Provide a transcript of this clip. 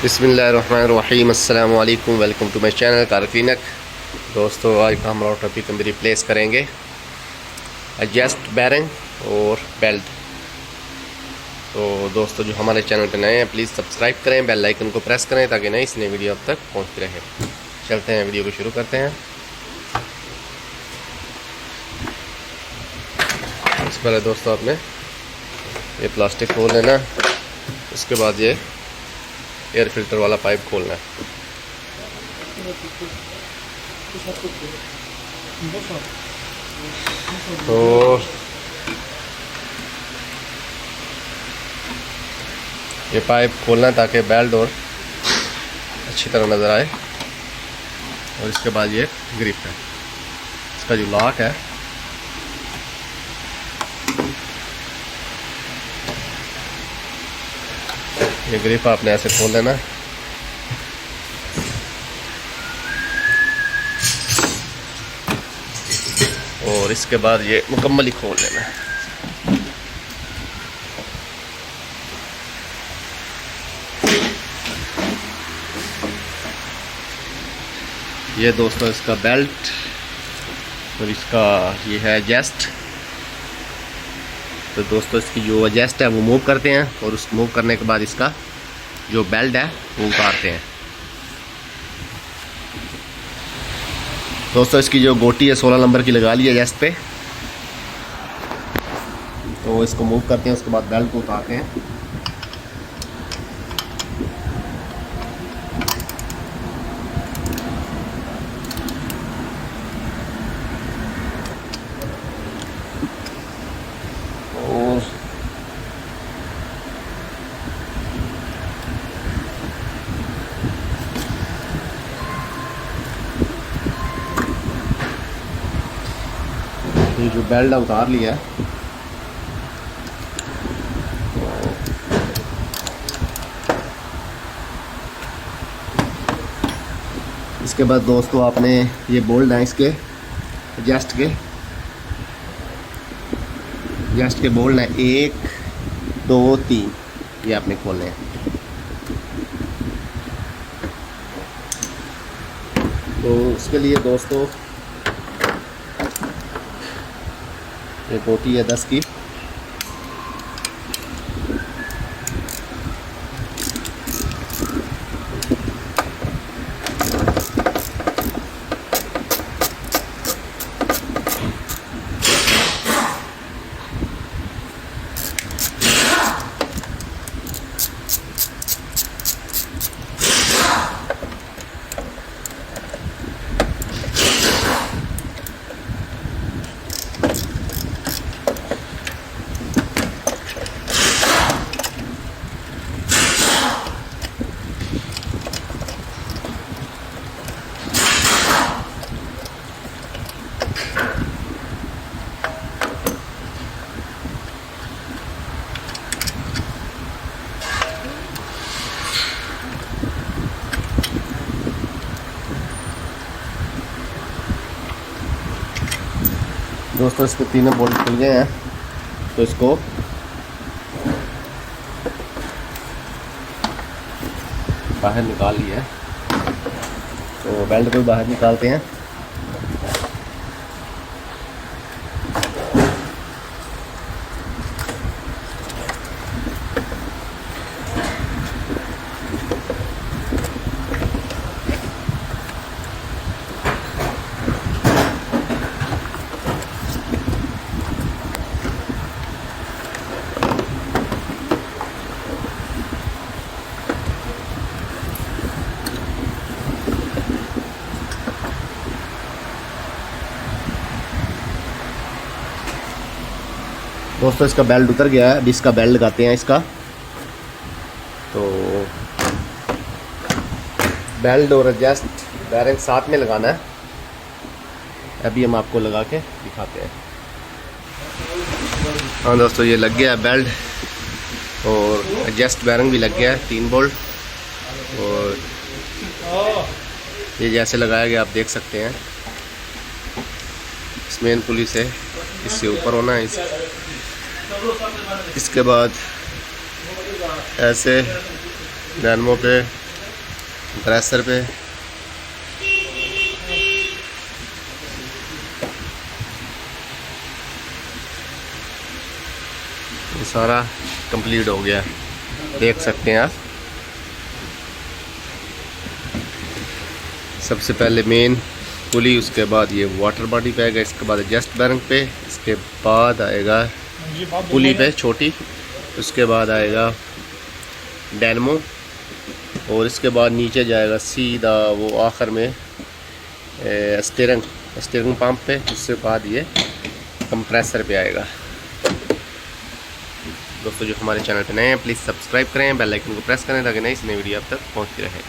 बिस्मिल्लाहिर्रहमानिर्रहीम अस्सलामु अलैकुम। वेलकम टू माई चैनल कारफीनक। दोस्तों, आज का हमारा टॉपिक हम रिप्लेस करेंगे एडजस्ट बैरिंग और बेल्ट। तो दोस्तों, जो हमारे चैनल पर नए हैं प्लीज़ सब्सक्राइब करें, बेल आइकन को प्रेस करें ताकि नई से नई वीडियो अब तक पहुँचती रहे। चलते हैं, वीडियो को शुरू करते हैं। इससे पहले दोस्तों आपने ये प्लास्टिक खोल लेना, उसके बाद ये एयर फिल्टर वाला पाइप खोलना है। तो ये पाइप खोलना है ताकि बेल्ट और अच्छी तरह नज़र आए। और इसके बाद ये ग्रिप है, इसका जो लॉक है ये ग्रिप आपने ऐसे खोल लेना और इसके बाद ये मुकम्मल ही खोल लेना। ये दोस्तों इसका बेल्ट और इसका ये है एडजस्ट। तो दोस्तों, इसकी जो एडजस्ट है वो मूव करते हैं और उस मूव करने के बाद इसका जो बेल्ट है वो उतारते हैं। दोस्तों, इसकी जो गोटी है 16 नंबर की लगा ली है एडजस्ट पे। तो इसको मूव करते हैं, उसके बाद बेल्ट को उतारते हैं। और ये जो बेल्ट उतार लिया है, इसके बाद दोस्तों आपने ये बोल्ट है इसके एडजस्ट के बोल्ट है 1 2 3, ये आपने खोलने हैं। तो उसके लिए दोस्तों ये गोटी है 10 की। दोस्तों, इसके तीनों बोल्ट खुल गए हैं। तो इसको बाहर निकाल लिया है। तो बेल्ट को बाहर निकालते हैं। दोस्तों, इसका बेल्ट उतर गया है। अभी इसका बेल्ट लगाते हैं इसका। तो बेल्ट और एडजस्ट बैरिंग साथ में लगाना है। अभी हम आपको लगा के दिखाते हैं। हाँ दोस्तों, ये लग गया है बेल्ट और एडजस्ट बैरिंग भी लग गया है 3 बोल्ट। और ये जैसे लगाया गया आप देख सकते हैं। इस मेन पुली से इससे ऊपर होना है। इसके बाद ऐसे डायनमो पे कंप्रेसर पे। ये सारा कंप्लीट हो गया, देख सकते हैं आप। सबसे पहले मेन पुली, उसके बाद ये वाटर बॉडी पे आएगा, इसके बाद एडजस्ट बैरिंग पे, इसके बाद आएगा पुली पे छोटी, उसके बाद आएगा डायनमो, और इसके बाद नीचे जाएगा सीधा वो आखिर में स्टीयरिंग पंप पे, उसके बाद ये कंप्रेसर पे आएगा। दोस्तों जो हमारे चैनल पे नए हैं प्लीज़ सब्सक्राइब करें, बेल आइकन को प्रेस करें ताकि नई वीडियो आप तक पहुंचती रहे।